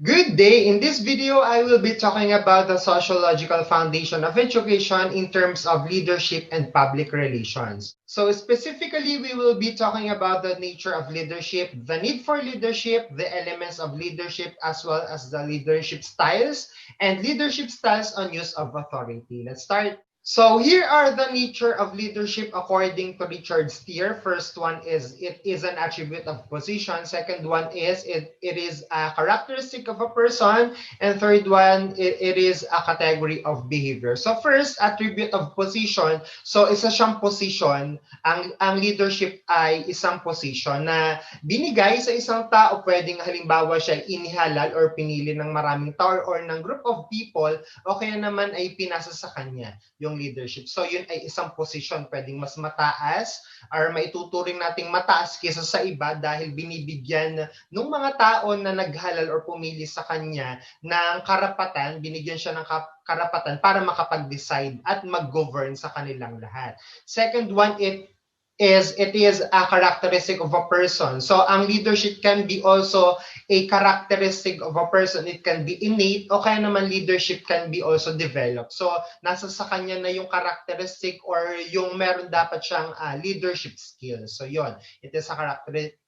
Good day! In this video, I will be talking about the sociological foundation of education in terms of leadership and public relations. So specifically, we will be talking about the nature of leadership, the need for leadership, the elements of leadership, as well as the leadership styles, and leadership styles on use of authority. Let's start. So here are the nature of leadership according to Richard Steer. First one is it is an attribute of position. Second one is it is a characteristic of a person. And third one, it is a category of behavior. So first, attribute of position. So isa siyang position. Ang leadership ay isang position na binigay sa isang tao. Pwedeng halimbawa siya inihalal or pinili ng maraming tao or ng group of people o kaya naman ay pinasa sa kanya yung leadership. So yun ay isang position, pwedeng mas mataas or maituturing nating mataas kaysa sa iba dahil binibigyan ng mga tao na naghalal or pumili sa kanya ng karapatan, binigyan siya ng karapatan para makapag-decide at mag-govern sa kanilang lahat. Second one, it is a characteristic of a person. So ang leadership can be also a characteristic of a person. It can be innate o kaya naman leadership can be also developed. So nasa sa kanya na yung characteristic or yung meron dapat siyang leadership skills. So yon, it is a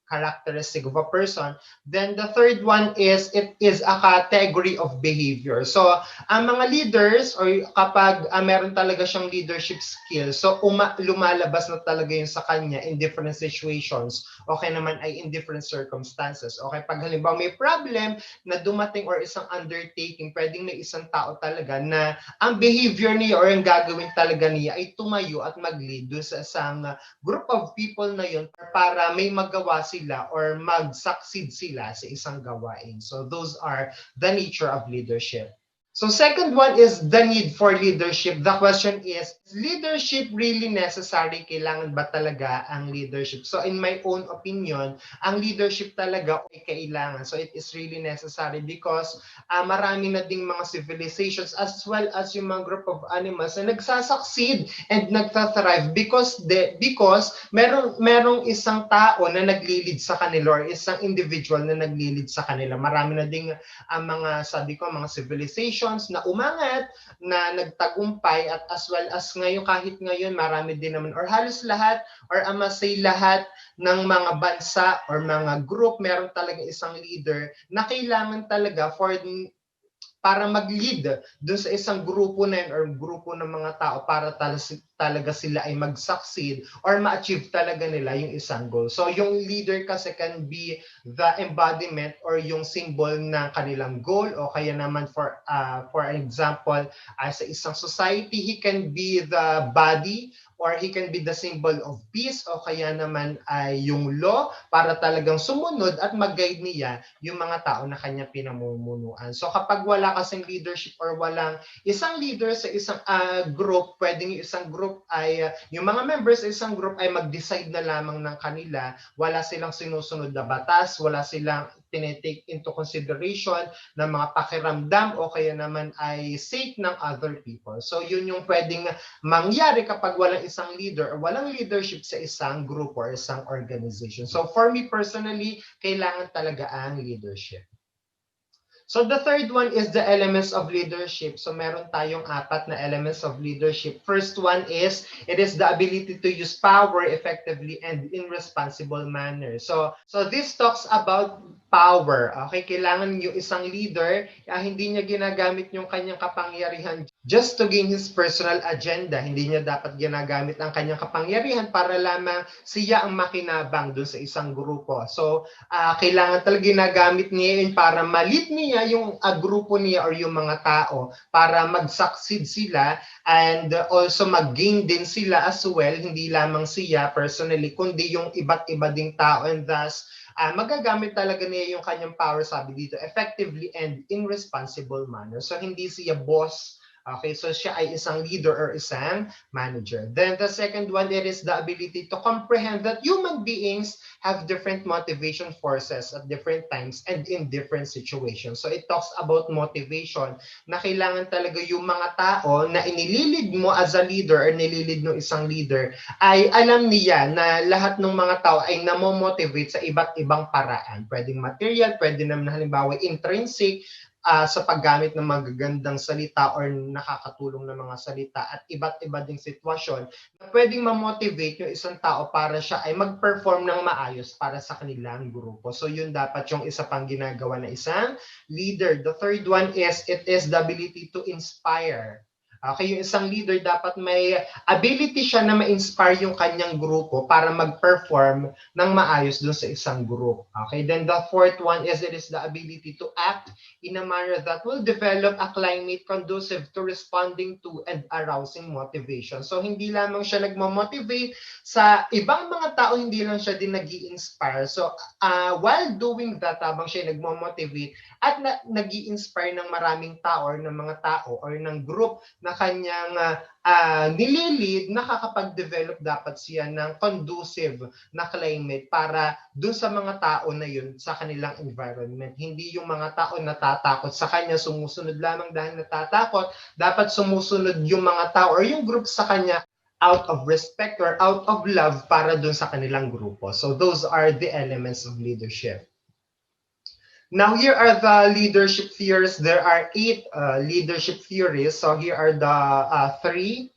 characteristic of a person. Then the third one is it is a category of behavior. So ang mga leaders or kapag meron talaga siyang leadership skills, so lumalabas na talaga yun sa kanya in different situations. Okay naman ay in different circumstances. Okay, pag halimbawa may problem na dumating or isang undertaking, pwedeng may isang tao talaga na ang behavior niya or ang gagawin talaga niya ay tumayo at mag-lead doon sa isang group of people na yun para may magawa sila or mag-succeed sila sa isang gawain. So those are the nature of leadership. So second one is the need for leadership. The question is leadership really necessary? Kailangan ba talaga ang leadership? So in my own opinion, ang leadership talaga ay kailangan. So it is really necessary because marami na ding mga civilizations as well as yung mga group of animals na nagsasucceed and nagtathrive because merong isang tao na naglilid sa kanila or isang individual na naglilid sa kanila. Marami na ding mga sabi ko mga civilizations na umangat, na nagtagumpay at as well as ngayon kahit ngayon marami din naman or halos lahat or I must say lahat ng mga bansa or mga group meron talaga isang leader na kailangan talaga para mag-lead doon sa isang grupo na yun or grupo ng mga tao para talaga sila ay mag-succeed or ma-achieve talaga nila yung isang goal. So yung leader kasi can be the embodiment or yung symbol ng kanilang goal o kaya naman for example, sa isang society, he can be the body or he can be the symbol of peace o kaya naman ay yung law para talagang sumunod at mag-guide niya yung mga tao na kanya pinamumunuan. So kapag wala kasing leadership or walang isang leader sa isang group, pwedeng yung isang group ay, yung mga members sa isang group ay mag-decide na lamang ng kanila, wala silang sinusunod na batas, wala silang tinitake into consideration ng mga pakiramdam o kaya naman ay sake ng other people. So yun yung pwedeng mangyari kapag walang isang leader or walang leadership sa isang group or isang organization. So for me personally, kailangan talaga ang leadership. So the third one is the elements of leadership. So meron tayong apat na elements of leadership. First one is, it is the ability to use power effectively and in responsible manner. So this talks about power. Okay, kailangan yung isang leader, hindi niya ginagamit yung kanyang kapangyarihan just to gain his personal agenda. Hindi niya dapat ginagamit ang kanyang kapangyarihan para lamang siya ang makinabang doon sa isang grupo. So kailangan talaga ginagamit niya yun para ma-lead niya yung grupo niya or yung mga tao para mag-succeed sila and also mag-gain din sila as well, hindi lamang siya personally, kundi yung iba't iba ding tao and thus magagamit talaga niya yung kanyang power, sabi dito, effectively and in responsible manner. So hindi siya boss Okay, so siya ay isang leader or isang manager. Then the second one, it is the ability to comprehend that human beings have different motivation forces at different times and in different situations. So it talks about motivation na kailangan talaga yung mga tao na inililid mo as a leader or nililid ng isang leader ay alam niya na lahat ng mga tao ay namomotivate sa iba't ibang paraan. Pwedeng material, pwede naman halimbawa intrinsic, sa paggamit ng magagandang salita or nakakatulong na mga salita at iba't iba ding sitwasyon na pwedeng ma-motivate yung isang tao para siya ay mag-perform ng maayos para sa kanilang grupo. So yun dapat yung isa pang ginagawa na isang leader. The third one is it is the ability to inspire. Okay, yung isang leader dapat may ability siya na ma-inspire yung kanyang grupo para mag-perform ng maayos dun sa isang group. Okay, then the fourth one is it is the ability to act in a manner that will develop a climate conducive to responding to and arousing motivation. So hindi lamang siya nagmo-motivate sa ibang mga tao, hindi lang siya din nag-i-inspire. So while doing that, habang siya nagmo-motivate at nag-i-inspire ng maraming tao or ng mga tao or ng group na kanyang nililid, nakakapag-develop dapat siya ng conducive na climate para dun sa mga tao na yun sa kanilang environment. Hindi yung mga tao natatakot sa kanya, sumusunod lamang dahil natatakot, dapat sumusunod yung mga tao or yung group sa kanya out of respect or out of love para dun sa kanilang grupo. So those are the elements of leadership. Now, here are the leadership theories. There are 8 leadership theories. So here are the three.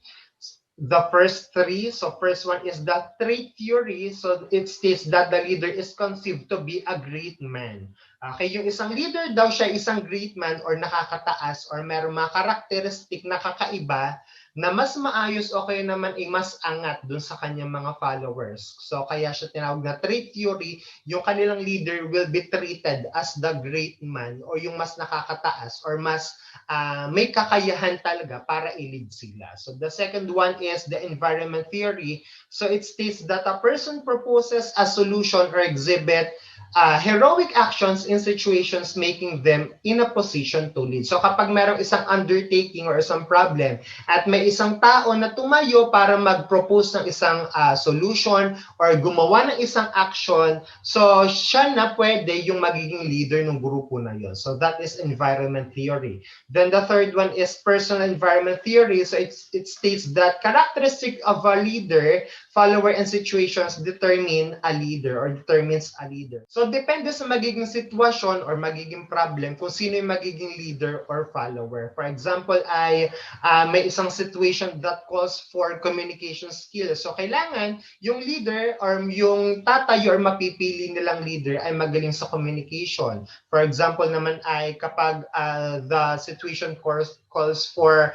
The first three. So first one is the trait theory. So it states that the leader is conceived to be a great man. Okay, yung isang leader daw siya isang great man or nakakataas or meron mga karakteristik na kakaiba na mas maayos o kaya naman ay mas angat dun sa kanyang mga followers. So kaya siya tinawag na trait theory, yung kanilang leader will be treated as the great man o yung mas nakakataas or mas may kakayahan talaga para i-lead sila. So the second one is the environment theory. So it states that a person proposes a solution or exhibit heroic actions in situations making them in a position to lead. So kapag merong isang undertaking or isang problem at may isang tao na tumayo para mag-propose ng isang solution or gumawa ng isang action, so siya na pwede yung magiging leader ng grupo na yun. So that is environment theory. Then the third one is personal environment theory. So it states that characteristic of a leader, follower, and situations determine a leader or determines a leader. So depende sa magiging sitwasyon or magiging problem kung sino yung magiging leader or follower. For example, ay may isang situation that calls for communication skills. So kailangan yung leader or yung tatayo or mapipili nilang leader ay magaling sa communication. For example naman ay kapag the situation calls for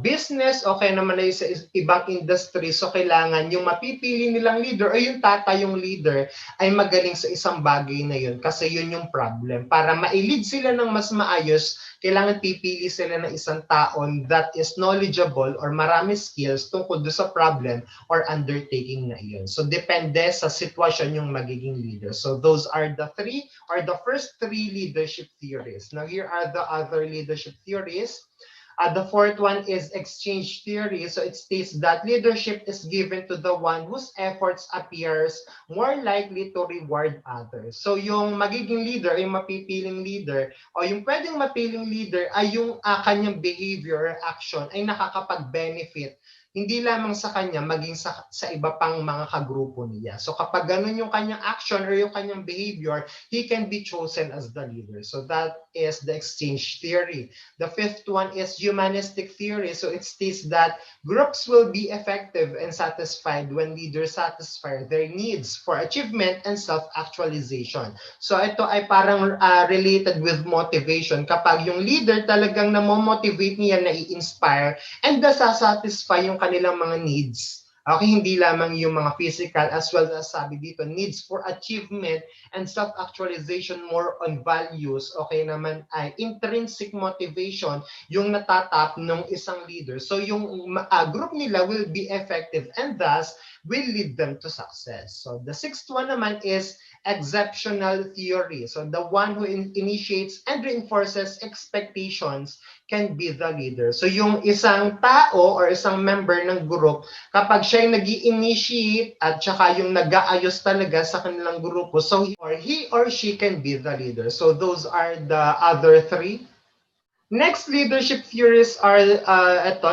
business o kaya naman ay sa ibang industry, so kailangan yung mapipili nilang leader o yung tatayong leader ay magaling sa isang bagay na yun kasi yun yung problem. Para ma-lead sila ng mas maayos, kailangan pipili sila ng isang taon that is knowledgeable or marami skills tungkol doon sa problem or undertaking na iyon. So depende sa sitwasyon yung magiging leader. So those are the three or the first three leadership theories. Now here are the other leadership theories. The fourth one is exchange theory. So it states that leadership is given to the one whose efforts appears more likely to reward others. So yung magiging leader, yung mapipiling leader, o yung pwedeng mapiling leader ay yung kanyang behavior or action ay nakakapag-benefit hindi lamang sa kanya, maging sa iba pang mga kagrupo niya. So kapag ganun yung kanyang action or yung kanyang behavior, he can be chosen as the leader. So that is the exchange theory. The fifth one is humanistic theory. So it states that groups will be effective and satisfied when leaders satisfy their needs for achievement and self-actualization. So ito ay parang related with motivation. Kapag yung leader talagang namo-motivate niya na i-inspire and nasasatisfy yung kanilang mga needs. Okay, hindi lamang yung mga physical as well as sabi dito, needs for achievement and self-actualization more on values. Okay naman ay intrinsic motivation yung natatap ng isang leader. So yung group nila will be effective and thus will lead them to success. So the sixth one naman is exceptional theory. So the one who initiates and reinforces expectations can be the leader. So yung isang tao or isang member ng group, kapag siya yung nag-initiate at saka yung nag-aayos talaga sa kanilang grupo, so he or she can be the leader. So those are the other three. Next leadership theories are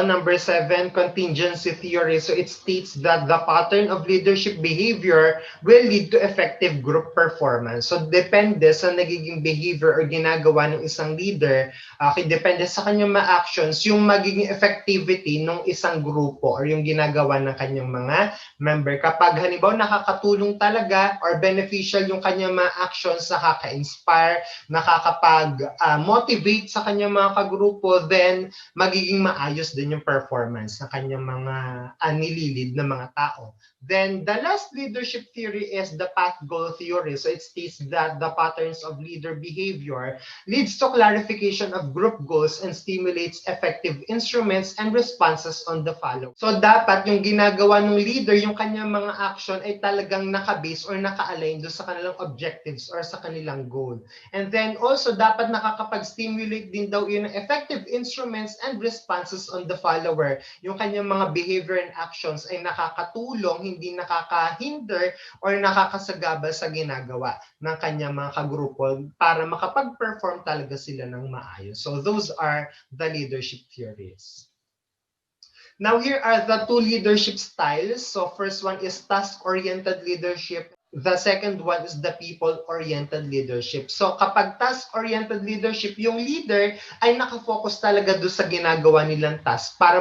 number 7, contingency theory. So it states that the pattern of leadership behavior will lead to effective group performance. So depende sa nagiging behavior or ginagawa ng isang leader, depende sa kanyang mga actions, yung magiging effectivity ng isang grupo or yung ginagawa ng kanyang mga member. Kapag halimbawa nakakatulong talaga or beneficial yung kanyang mga actions, nakaka-inspire, nakakapag-motivate sa kanyang mga kagrupo, then magiging maayos din yung performance ng kanyang mga nililid na mga tao. Then the last leadership theory is the path goal theory. So it states that the patterns of leader behavior leads to clarification of group goals and stimulates effective instruments and responses on the follow. So dapat yung ginagawa ng leader, yung kanyang mga action ay talagang nakabase or naka-align do sa kanilang objectives or sa kanilang goal. And then also dapat nakakapag-stimulate din daw yun ng effective instruments and responses on the follower. Yung kanyang mga behavior and actions ay nakakatulong, hindi nakakahinder or nakakasagabal sa ginagawa ng kanyang mga kagrupo para makapag-perform talaga sila ng maayos. So those are the leadership theories. Now here are the two leadership styles. So first one is task-oriented leadership. The second one is the people-oriented leadership. So kapag task-oriented leadership, yung leader ay nakafocus talaga doon sa ginagawa nilang task para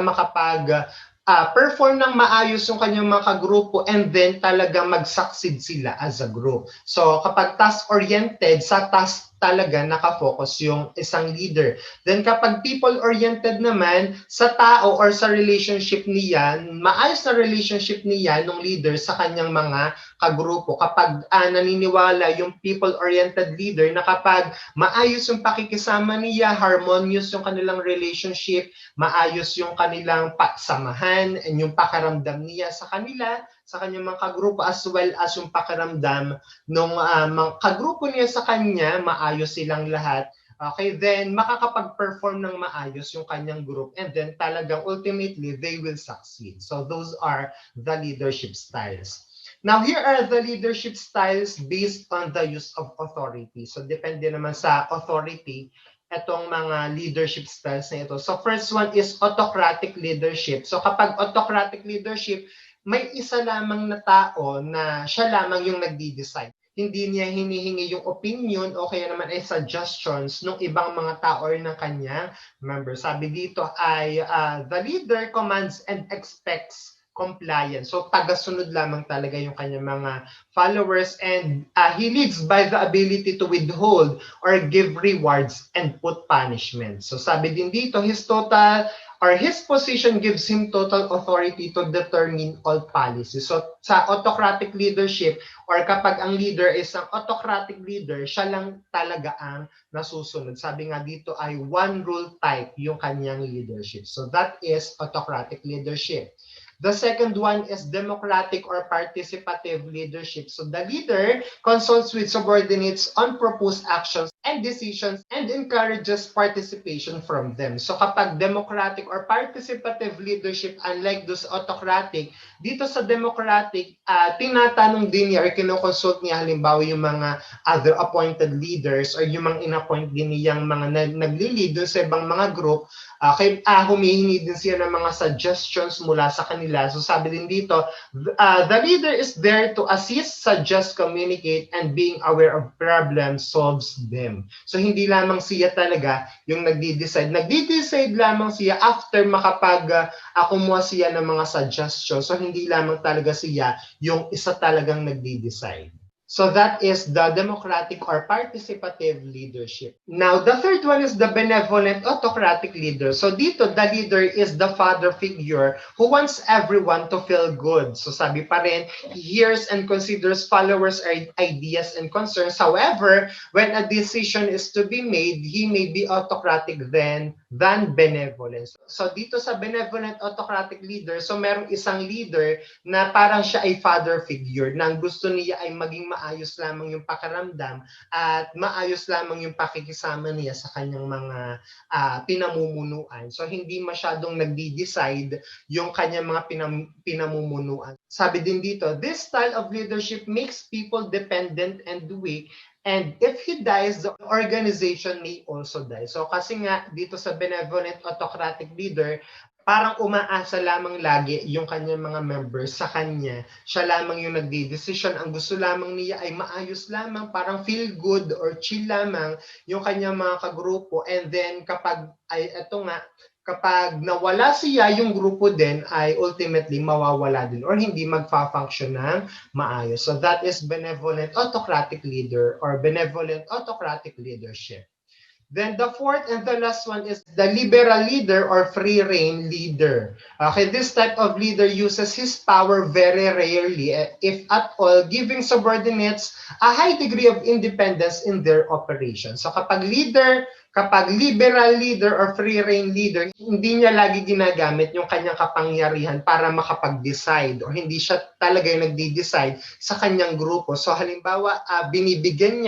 perform ng maayos yung kanyang mga kagrupo and then talaga mag-succeed sila as a group. So kapag task-oriented, sa task talaga nakafocus yung isang leader. Then kapag people-oriented naman, sa tao or sa relationship niya, maayos na relationship niya ng leader sa kanyang mga kagrupo. Kapag naniniwala yung people-oriented leader na kapag maayos yung pakikisama niya, harmonious yung kanilang relationship, maayos yung kanilang samahan and yung pakiramdam niya sa kanila, sa kanyang mga kagrupo, as well as yung pakiramdam ng mga kagrupo niya sa kanya, maayos silang lahat. Okay, then makakapag-perform ng maayos yung kanyang group and then talagang ultimately they will succeed. So those are the leadership styles. Now, here are the leadership styles based on the use of authority. So depende naman sa authority itong mga leadership styles na ito. So first one is autocratic leadership. So kapag autocratic leadership, may isa lamang na tao na siya lamang yung nagdi-decide. Hindi niya hinihingi yung opinion o kaya naman ay suggestions ng ibang mga tao or ng kanyang member. Sabi dito ay the leader commands and expects compliance. So taga-sunod lamang talaga yung kanyang mga followers and he leads by the ability to withhold or give rewards and put punishment. So sabi din dito, his position gives him total authority to determine all policies. So sa autocratic leadership or kapag ang leader is ang autocratic leader, siya lang talaga ang nasusunod. Sabi nga dito ay one rule type yung kanyang leadership. So that is autocratic leadership. The second one is democratic or participative leadership. So the leader consults with subordinates on proposed actions and decisions and encourages participation from them. So kapag democratic or participative leadership, unlike those autocratic, dito sa democratic, tinatanong din niya or kinoconsult niya halimbawa yung mga other appointed leaders or yung mga in-appoint din niyang mga nagli-lead sa ibang mga group, humihingi din siya ng mga suggestions mula sa kanila. So sabi din dito, the leader is there to assist, suggest, communicate, and being aware of problems solves them. So hindi lamang siya talaga yung nagdi-decide. Nagdi-decide lamang siya after makapag-kumuha siya ng mga suggestions. So hindi lamang talaga siya yung isa talagang nagdi-decide. So that is the democratic or participative leadership. Now, the third one is the benevolent autocratic leader. So dito, the leader is the father figure who wants everyone to feel good. So sabi pa rin, he hears and considers followers' ideas and concerns. However, when a decision is to be made, he may be autocratic than benevolent. So dito sa benevolent autocratic leader, so merong isang leader na parang siya ay father figure na gusto niya ay maging maayos lamang yung pakiramdam at maayos lamang yung pakikisama niya sa kanyang mga pinamumunuan. So hindi masyadong nagdi-decide yung kanyang mga pinamumunuan. Sabi din dito, this style of leadership makes people dependent and weak. And if he dies, the organization may also die. So kasi nga dito sa benevolent autocratic leader, parang umaasa lamang lagi yung kanyang mga members sa kanya. Siya lamang yung nagdi-decision. Ang gusto lamang niya ay maayos lamang, parang feel good or chill lamang yung kanyang mga kagrupo. And then kapag kapag nawala siya, yung grupo din ay ultimately mawawala din or hindi magfa-function ng maayos. So that is benevolent autocratic leader or benevolent autocratic leadership. Then the fourth and the last one is the liberal leader or free reign leader. Okay, this type of leader uses his power very rarely, if at all, giving subordinates a high degree of independence in their operation. So kapag liberal leader or free reign leader, hindi niya lagi ginagamit yung kanyang kapangyarihan para makapag-decide or hindi siya talaga yung nagdi-decide sa kanyang grupo. So halimbawa, binibigyan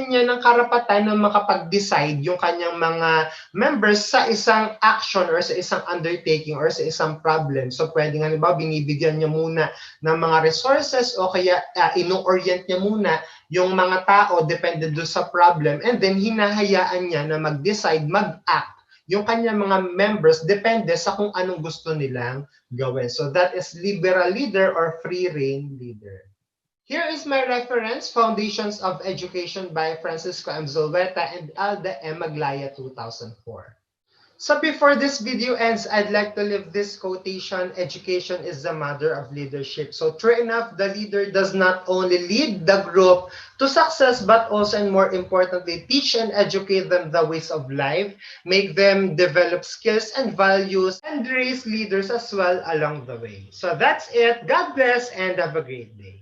niya ng karapatan na makapag-decide yung kanyang mga members sa isang action or sa isang undertaking or sa isang problem. So pwede nga ba binibigyan niya muna ng mga resources o kaya ino-orient niya muna yung mga tao depende doon sa problem and then hinahayaan niya na mag-decide, mag-act yung kanyang mga members depende sa kung anong gusto nilang gawin. So that is liberal leader or free reign leader. Here is my reference, Foundations of Education by Francisco M. Zulueta and Alda M. Maglaya, 2004. So before this video ends, I'd like to leave this quotation, education is the mother of leadership. So true enough, the leader does not only lead the group to success, but also and more importantly, teach and educate them the ways of life, make them develop skills and values, and raise leaders as well along the way. So that's it. God bless and have a great day.